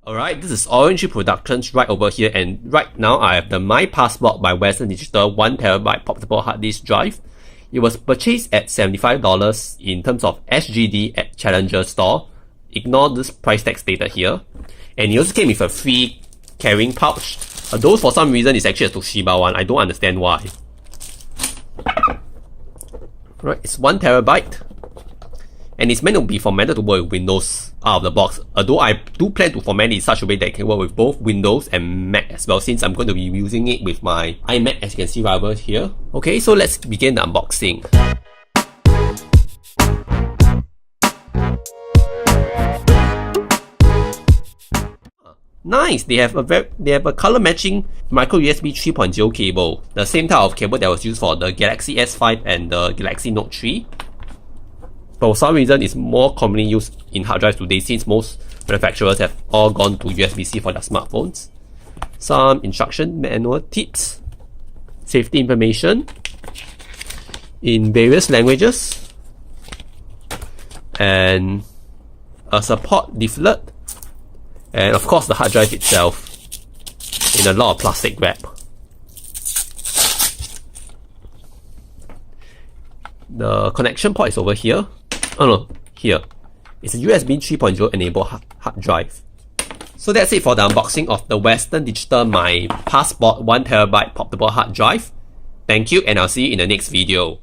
Alright, this is Orange Productions right over here, and right now I have the My Passport by Western Digital 1TB portable hard disk drive. It was purchased at $75 in terms of SGD at Challenger store. Ignore this price tag stated here. And it also came with a free carrying pouch. Though for some reason it's actually a Toshiba one, I don't understand why. Right, it's 1TB. And it's meant to be formatted to work with Windows out of the box. Although I do plan to format it in such a way that it can work with both Windows and Mac as well, since I'm going to be using it with my iMac, as you can see right over here. Okay, so let's begin the unboxing. Nice! They have a color matching micro USB 3.0 cable, the same type of cable that was used for the Galaxy S5 and the Galaxy Note 3. For some reason, it's more commonly used in hard drives today, since most manufacturers have all gone to USB-C for their smartphones. Some instruction manual tips, safety information in various languages, and a support leaflet, and of course the hard drive itself in a lot of plastic wrap. The connection port is over here. Oh no, here. It's a USB 3.0 enabled hard drive. So that's it for the unboxing of the Western Digital My Passport 1TB portable hard drive. Thank you, and I'll see you in the next video.